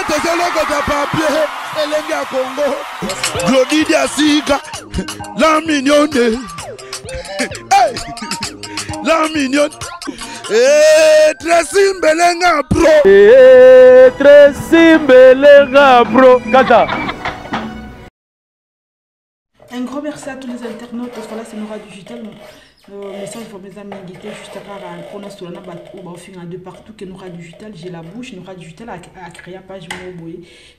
tozeloko ta papier elenge ya Congo Glody Diasika la mignonne hey la mignonne Tracy Mbelenga bro Tracy Mbelenga bro Kata. Un grand merci à tous les internautes parce que là c'est Nora Digital. Message pour mes amis qui étaient juste à prendre sur la nappe de partout que Nora Digital j'ai la bouche Nora Digital a créé page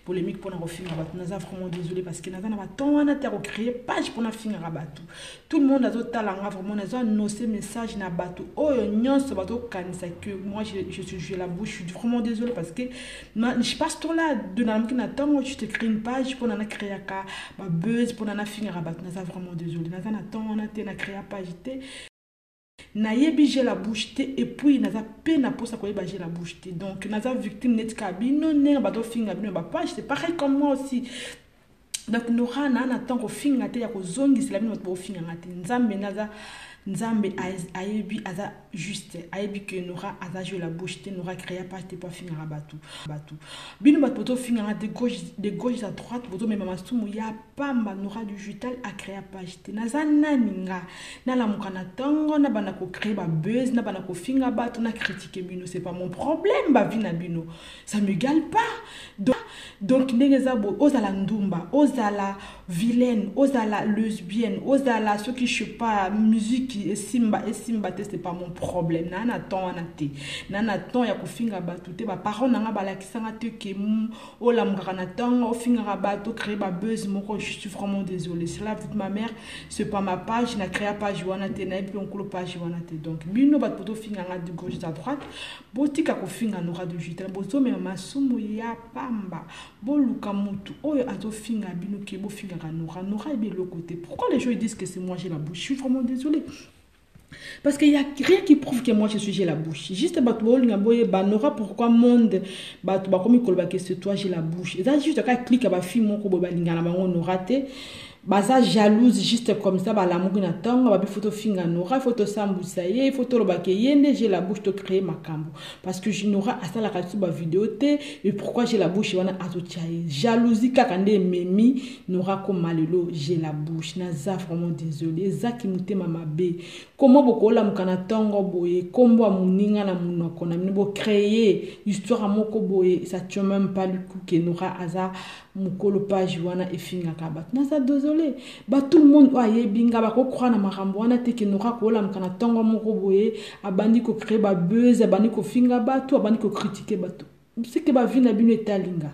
polémique pour nous finir rabattre. Nous sommes vraiment désolé parce que nous avons tant on a créé page pour nous finir rabattre. Tout le monde a d'autres talents vraiment nous avons noté message na bateau. Oh non ce bateau canisa que moi j'ai la bouche. Je suis vraiment désolé parce que je passe tout là de n'importe qui n'attend moi je te crée une page pour nous créer un buzz pour nous finir rabattre. Nous sommes vraiment désolé. Nous avons tant on a créé page na yebi j'ai la bouche et puis naza peine pour ça quoi j'ai la bouche donc naza victime net kabino ne ba do finga bino ba page c'est pareil comme moi aussi donc Nora na attend ko finga te ya ko zongi c'est la bino ba finga ngate nzambe naza nzambe ayebi aza juste ayebi que Nora aza jouer la bouche te Nora créa pas te pas finga rabatu batu bino ba poto finga de gauche à droite poto même masumu ya pamba Nora Digital a créé page te naza naninga na la mukana tango na bana ko créer ba buzz na bana ko finga batu na critiquer bino c'est pas mon problème ba vina bino ça me gale pas donc ndengeza bo ozala ndumba ozala vilaine ozala lesbienne ozala ceux qui je sais pas musique et simba c'est pas mon problème nana temps nana temps ya ko finga batu te ba parole nanga balakisanga te ke o la mukana tango o finga batu créer ba buzz moko je suis vraiment désolé c'est la petite ma mère c'est pas ma page na créa page wana te na puis on coule page wana te donc bino ba poto finga de gauche à droite botika ko finga Nora Digital bozo me masumu ya pamba boluka mutu oyo azo finga bino ke bo finga Nora et bien le côté pourquoi les gens ils disent que c'est moi j'ai la bouche je suis vraiment désolé parce qu'il y a rien qui prouve que moi je suis j'ai la bouche juste Nora pourquoi monde comme il c'est toi j'ai la bouche et ça juste quand clique ba film moko bo balingana bango Nora te baza jalouse juste comme ça ba l'amour na tango ba photo finga Nora photo sambusa ye photo lo ba ke yende j'ai la bouche to créer makambo parce que Nora a ça la katu ba vidéo te et pourquoi j'ai la bouche wana azotiaye jalousie kakande memi Nora ko malelo j'ai la bouche naza vraiment désolé za ki mutema mabe comment bokola mukana tango boye kombo muninga na munoko na bo créer histoire moko boye ça tient même pas le coup que Nora aza mukolo page wana e finga kabat naza désolé ba tout le monde aye binga ba ko croire na makambo wana te ke Nora ko la mukana tango moko boye abandi ko créer ba buzz abandi ko finga batu abandi ko critiquer batu c'est que ba vie na bino etalinga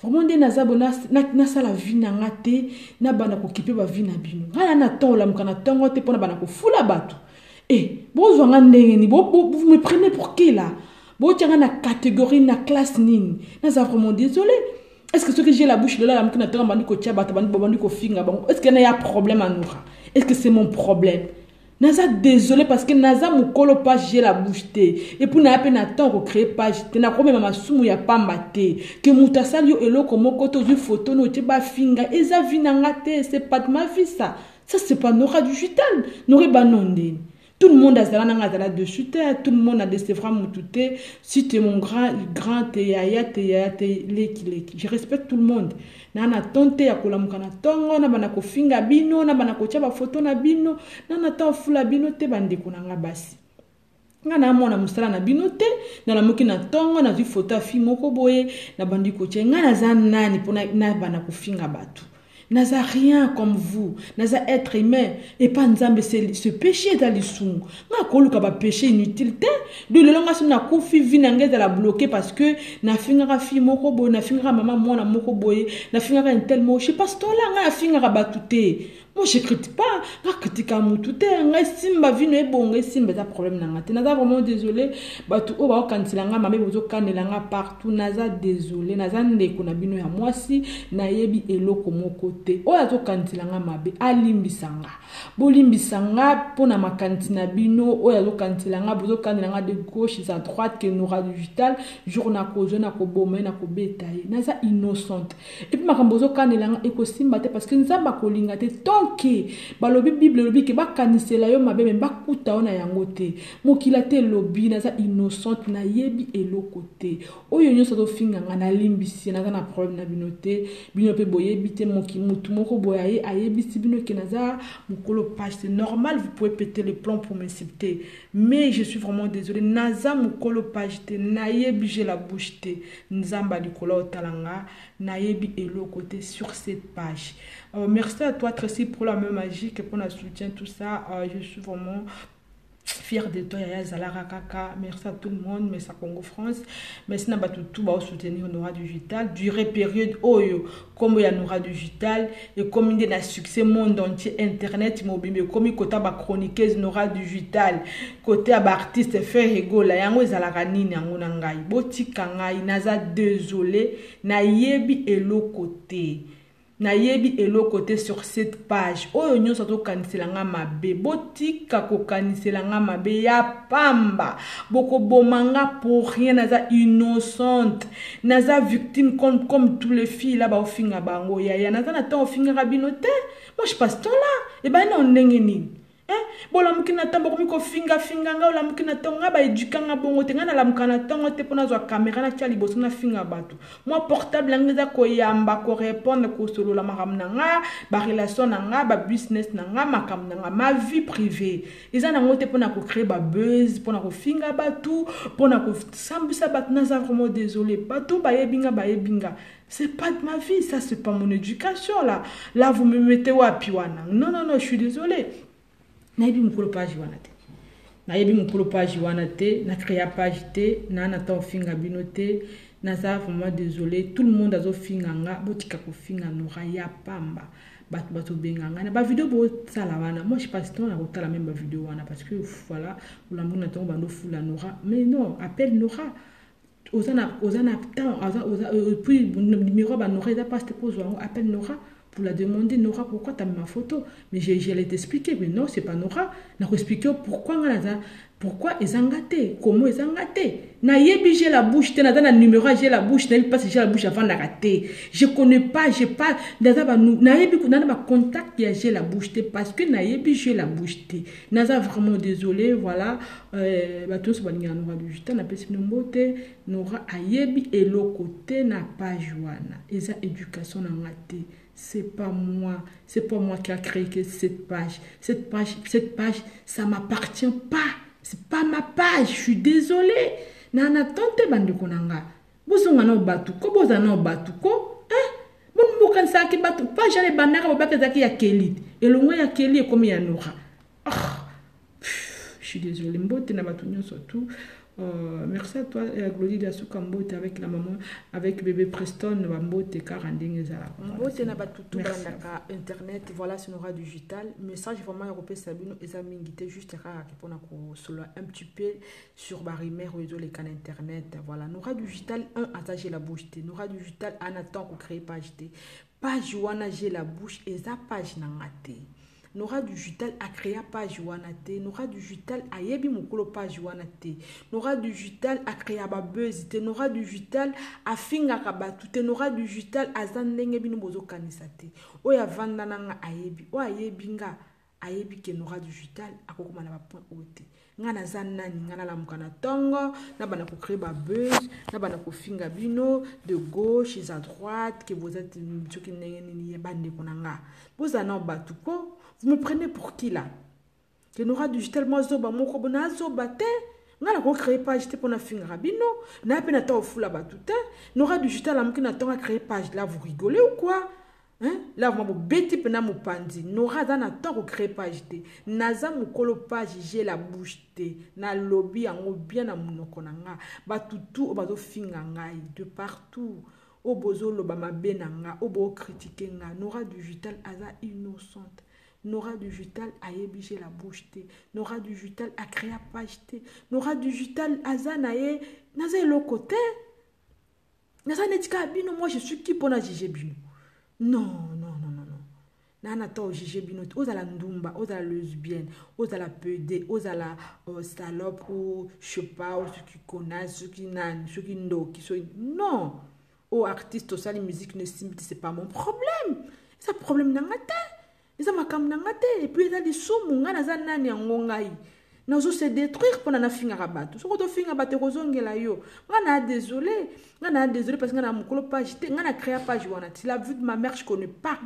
vraiment des nazabona na sala vie na ngate na bana ko kipe ba vie na bino ngala na tola mukana tango te pona bana ko fula batu bozo nga ndenge ni vous me prenez pour qui là bo tianga na catégorie na classe nini naza vraiment désolé. Est-ce que ce que j'ai la bouche de là mukana tango bandi ko tia batu bandi ko finga bango est-ce qu'il y a problème à Nora est-ce que c'est mon problème naza désolé parce que naza mukolo page j'ai la bouche te et pour na peine attendre ko créer page te na ko même masumu ya pamba te que mutasali yo eloko moko to zu photo no te ba finga eza vinanga te c'est pas de ma vie ça c'est pas Nora Digital Nora banonde tout le monde a zala dessus tout le monde a des sévres mutute si tu es mon grand te yaya leki je respecte tout le monde nana tonte ya kolamukana tongo na bana ko finga bino na bana ko tia ba photo na bino nana ta fula bino te bandeko na nga basi ngana mona musala na bino te na la mukina tongo na zi photo afi moko boye na bandiko tia ngana za nani pona na bana ko finga batu naza rien comme vous naza être humain et pas nzambe c'est ce péché dans les sous nga koluka ba péché inutile te de le longa suna kufi vinanga za la bloquer parce que na finga fi moko boye na finga maman mona moko boye na finga un tel mot je sais pas ce là nga finga batute moi je critique pas nga critique mutute nga simba vino e bonga simba ta problème nanga te naza vraiment désolé batu o ba kansela nga mame bozo kanela nga partout naza désolé naza ndeko na bino ya mwasi na yebi eloko moko te oya to kansela nga mabe alimbisanga bolimbisanga pona makantina bino oya to kansela nga bozo kanela nga de gauche à droite que Nora Digital journa ko zona ko boma na ko betaye naza innocente et puis makambozo kanela nga eko simba te parce que nzamba kolinga te tant ok balobi bible lobi ke bakanisela yo mabe me bakuta ona yango te mokila te lobi naza innocente na yebi eloko te oyo nyonso tofinga nga na limbisi naza na problème na bino te bino pe boyebi te moki mutu moko boya ye ayebisi bino ke naza mokolo page c'est normal vous pouvez péter les plombs pour m'insulter mais je suis vraiment désolé naza mokolo page te na yebi j'ai la bouche te nzamba likolo otalanga na yebi eloko te sur cette page. Merci à toi Tracy pour la même magie et pour le soutien tout ça. Je suis vraiment fier de toi Yaya Zalara Kaka. Merci à tout le monde. Merci à Congo France. Merci à tout pour soutenir Nora Digital. Durée période oyo comme il y a Nora Digital et comme il y a un succès monde entier internet mobile comme il côté ba chroniqueuse Nora Digital côté ba artiste faire rigola yango Zalara nini yango na ngai botika ngai naza désolé na yebi eloko te. Na yebi eloko te sur cette page oyo nyonso to kaniselanga mabe botika ko kaniselanga mabe ya pamba boko bomanga pour rien naza innocente naza victime comme tous les filles là ba ofinga bango ya naza na temps ofinga rabino te moi je passe temps là et ben non ndenge nini bola mukina tambo komiko finga nga ola mukina tonga ba edukanga bongo te ngana la mukana tongo te pona zwa caméra na tia liboso na finga batu moi portable ngeza ko yamba ko répondre ko solo la makamna nga ba relation na nga ba business na nga makamna nga ma vie privée eza na ngote pona ko créer ba buzz pona ko finga batu pona ko sambisa batu na za vraiment désolé batu ba yebinga c'est pas de ma vie ça c'est pas mon éducation là vous me mettez wapi wana non je suis désolé. Nayebi mukolo page wana te. Nayebi mukolo page wana te, na créa page te, na nata finga bino te, na za vraiment désolé, tout le monde azo finga nga, botika ko finga Nora ya pamba. Bato benganga na ba vidéo bo sala wana. Moi je passe temps à regarder la même vidéo wana parce que voilà, la mbona na tomba no fula Nora, mais non, appelle Nora. Ozana temps, puis numéro ba Nora, ça passe te pose appelle Nora. Pour la demander, Nora, pourquoi tu as mis ma photo? Mais j'allais t'expliquer, mais non, c'est pas Nora. Je vais expliquer pourquoi ils ont gâté, comment ils ont gâté. J'ai la bouche, tu as numéro, j'ai la bouche, j'ai pas j'ai la bouche avant de rater. Je connais pas, j'ai pas, pas contact, j'ai la bouche, parce que j'ai la bouche. Naza vraiment désolé, voilà. Tous les Nora Digital, na pesi nombote, Nora ayebi et le côté n'a pas joana. Ils ont éducation na raté. C'est pas moi qui a créé cette page. Cette page, ça m'appartient pas. C'est pas ma page, je suis désolée. Nana tante bande konanga. Bozonga na batuko, bozana batuko. Bon mokan sa ki batu, pas jale banaka babaka zaki ya Kelly. Et le ya Kelly est comme ya Nora. Je suis désolée, mbote na batu nyonso tout. Merci à toi, Glody Dasuka Mbote avec la maman, avec bébé Preston, Mbote Karanding Zala. Mbote n'a pas tout internet, voilà, c'est Nora Digital. Message vraiment européen Sabino et Zamingité juste à répondre un petit peu sur Barimer ou les canaux internet. Voilà, Nora Digital, attacher la bouche. Nora Digital, en attend qu'on crée page. Page wana j'ai la bouche et sa page n'a raté. Nora Digital a créé page wanate, Nora Digital a yebi mukolo page wanate, Nora Digital a créé ba buzz te, Nora Digital a finga kabatu te, Nora Digital a zandenge bino bozo kanisate. Oya vanda nanga ayebi, o ayebi nga ayebi ke Nora Digital a kokoma na ba point ote. Nga na zanani nga na la mukana tongo, na bana ko créer ba buzz, na bana ko finga bino de gauche et à droite que vous êtes choki nengeni bande konanga. Vous en batuko. Vous me prenez pour qui là? Que Nora Digital moi zoba moko bona zoba te. Nga ko créer page te pona finga bino. Na pe na ta ofula batute. Nora Digital amki na tonga créer page là vous rigolez ou quoi? Hein? Là vous beti pena mo pandi. Nora za na ta ko créer page te. Naza mukolo page j'ai la bouche te. Na lobby yango bien na munoko na nga. Batutu obazo finga ngai de partout. Obozo loba mabe na nga, obo critiquer nga. Nora Digital aza innocente. Nora Digital a ébigé la bouche te. Nora Digital a créé la page te. Nora Digital a zanaye. Naza le côté. Naza netika bino. Moi je suis qui pour na juger bino? Non. Nana to juger bino. Oza la ndumba, oza la lesbienne, oza la PD, oza la salope ou je sais pas, ou ceux qui connaissent, ceux qui nan, ceux qui ndo, qui sont. Non. Oh artiste, ça les musiques ne c'est pas mon problème. C'est un problème dans ma tête. eza makambo na nga te. Et puis eza lisumu nga naza nani yango ngai nazo se détruire mpona nafingaka bato soko tofinga bato ekozongela yo nga na désolé parce que nga na mokolo page te nga na créa page wana ti la vue de ma mère je connais pas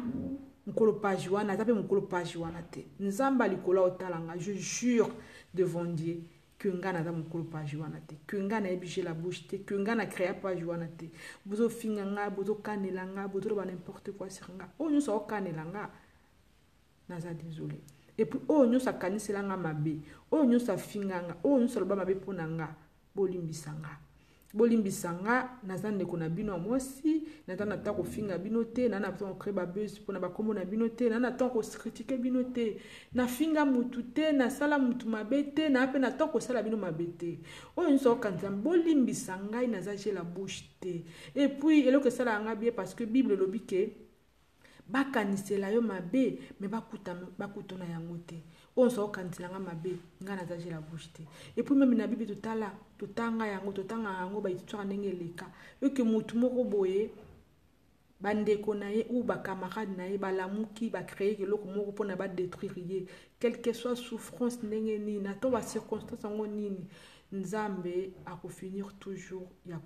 mokolo page wana ata mpe mokolo page wana te nzambe likolo otalanga je jure devant Dieu que nga naza mokolo page wana te que nga nayebi je la bouche te que nga na créa page wana te bozofinga nga bozokanela nga bozoloba n'importe quoi sur nga oyo nyonso akokanela nga naza désolé. Et puis oyo nyonso akanisela nga mabe oyo nyonso afinga nga oyo nyonso aloba mabe mpona nga bolimbisa nga naza ndeko na bino ya mwasi naza na ntango kofinga bino te na ntango kokreye babese mpona bakombo na bino te na ntango kokritike bino te nafinga mutu te nasala mutu mabe te na mpe na ntango kosala bino mabe te oyo nyonso okanisa bolimbisa ngai naza je la bouche te. Et puis eloko esala nga bien parce que bible elobi ke bakanisela yo mabe me bakutana yango te oyo nso okanisela nga mabe nga naza je la bouche te. Et puis meme na bible totanga yango bahistoire ndenge eleka yoke mutu moko boye bandeko na ye ou bakamarade na ye balamuki bakreye eloko moko mpona badétruire ye quelle que soit souffrance ndenge nini na to bacirconstance yango nini nzambe akofinir toujours ya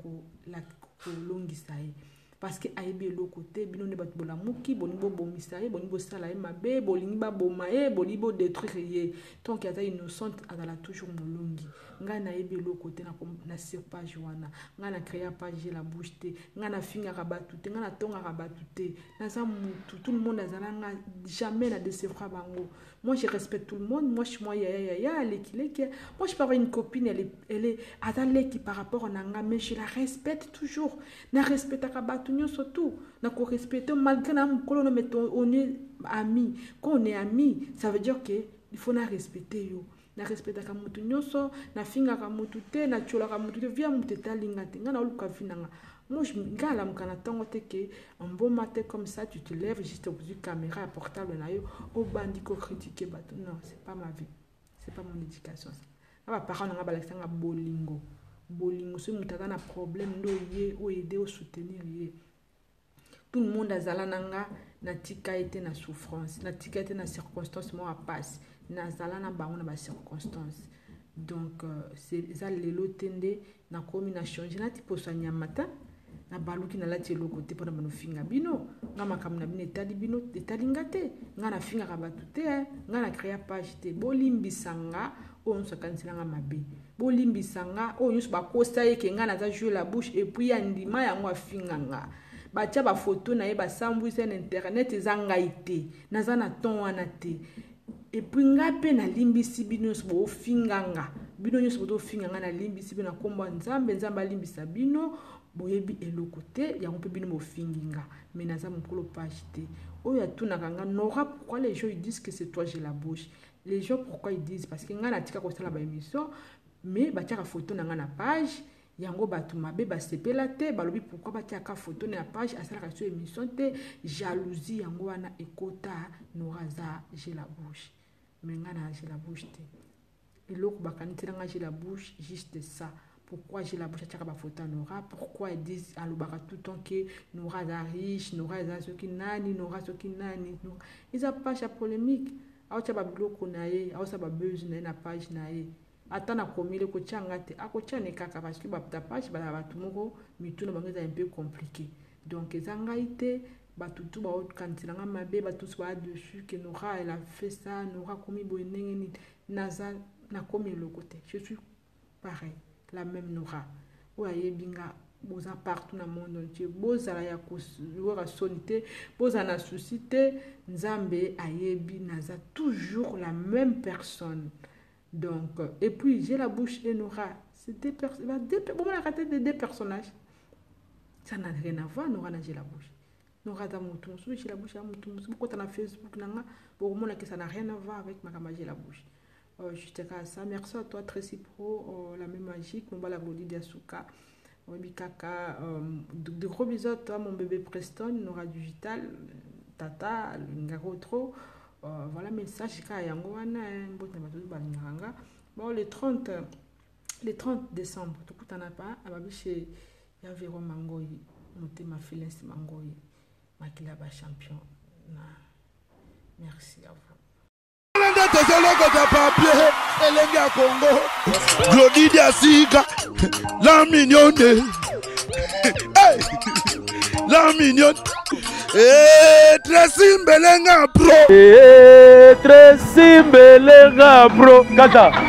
kolongisa ye parce que ayebi eloko te bino nde bato bolamuki bolingi bobomisa ye bolingi bosala ye mabe bolingi baboma ye bolingi bodétruire ye donc aza innocente azala toujours molongi ngai nayebi eloko te na sur page wana ngai na créa page je la bouche te ngai nafingaka bato te ngai natongaka bato te naza mutu tout le monde azala nga jamais na décevra bango. Moi je respecte tout le monde, moi je suis moi yaya lekileki moi je peux avoir une copine elle est azaleki par rapport à nanga mais je la respecte toujours na respectaka bato nyonso tout na ko respecter malgré na mokolo no meto on est amis quand on est amis ça veut dire que il faut na respecter yo na respectaka mutu nyonso na fingaka mutu te na tcholaka mutu te via mutu talinga te nga na oluka vinanga. Moi je gala mukana tango te que un bon matin comme ça tu te lèves juste au bout du caméra portable na yo au bandi ko critiquer bato non c'est pas ma vie c'est pas mon éducation ça aba parents nga balakisanga bolingo so mutaka na problème ndo ye o aider o soutenir ye tout le monde azala nanga na tika été na souffrance na tika été na circonstance mo a passe na zala na bango na ba circonstance donc c'est ça lelo tende na komi na changer na tipo so nyamata na baluki na lati eloko te mpona banofinga bino nga makambo na bino etali bino etalinga te nga na finga ka bato te nga na créa page te bolimbisa nga oyo nyonso akanisela nga mabe bolimbisa nga oyo nyonso bakosa ye ke nga naza jouer la bouche et puis ya ndima yango afinga nga batia bafoto na ye basambwisa na internet eza ngai te naza na ton wana te. Et puis nga mpe nalimbisi bino nyonso bofinga nga bino nyonso botofinga nga nalimbisi bino na kombo ya nzambe alimbisa bino boyebi eloko te yango mpe bino bofingi nga mais naza mokolo page te oyo atunaka nga Nora pourquoi les gens ils disent que c'est toi j'ai la bouche les gens pourquoi ils disent parce que nga natika kosala baémission mais batiaka photo na nga na page yango bato mabe basepela te balobi pourquoi batiaka photo na page asalaka so émission te jalousie yango wana ekota Nora aza j'ai la bouche mais nga na j'ai la bouche te eloko bakanitela nga j'ai la bouche juste ça. Pourquoi j'ai la bouche à tirer photo à Nora? Pourquoi ils disent à l'obara tout le temps que Nora est riche, Nora est ce qui nani, Nora ce qui nani. Ils ont pas de polémique. Alors tu as bloqué nae, alors ça va besoin na page nae. Attends à commis le coach ngate, à coach ne kaka parce que ta page ba ba tout moko, mais tout le monde est un peu compliqué. Donc ils ont été batutu ba quand il a mabe batu soit dessus que Nora elle a fait ça, Nora commis boyenenge naza na commis le côté. Je suis pareil. La même Nora oye binga boza partout dans le monde entier bozala ya kosora sonité bozana suscité nzambe ayebi naza toujours la même personne donc et puis j'ai la bouche et Nora c'est deux personnages ça n'a rien à voir. Nora na j'ai la bouche Nora da mutu j'ai la bouche à mutu beaucoup na Facebook nanga pour moi que ça n'a rien à voir avec ma j'ai la bouche. Juste à ça, merci à toi Tracy Pro, la même magique, mon bala Glody Diasuka, Kaka, de gros bisous à toi mon bébé Preston, Nora Digital, Tata, Ngaro Tro, voilà message ka yango wana mbota batu balinganga. Bon le 30 décembre, tout t'en as pas, ababiche ya Véro Mangoyi, noté ma Félix Mangoyi, makila ba champion na Merci à vous. Elenga Congo, Glody Diasiga, la mignonne, la mignonne, Tracy Mbelenga Pro, Tracy Mbelenga Pro, Kata.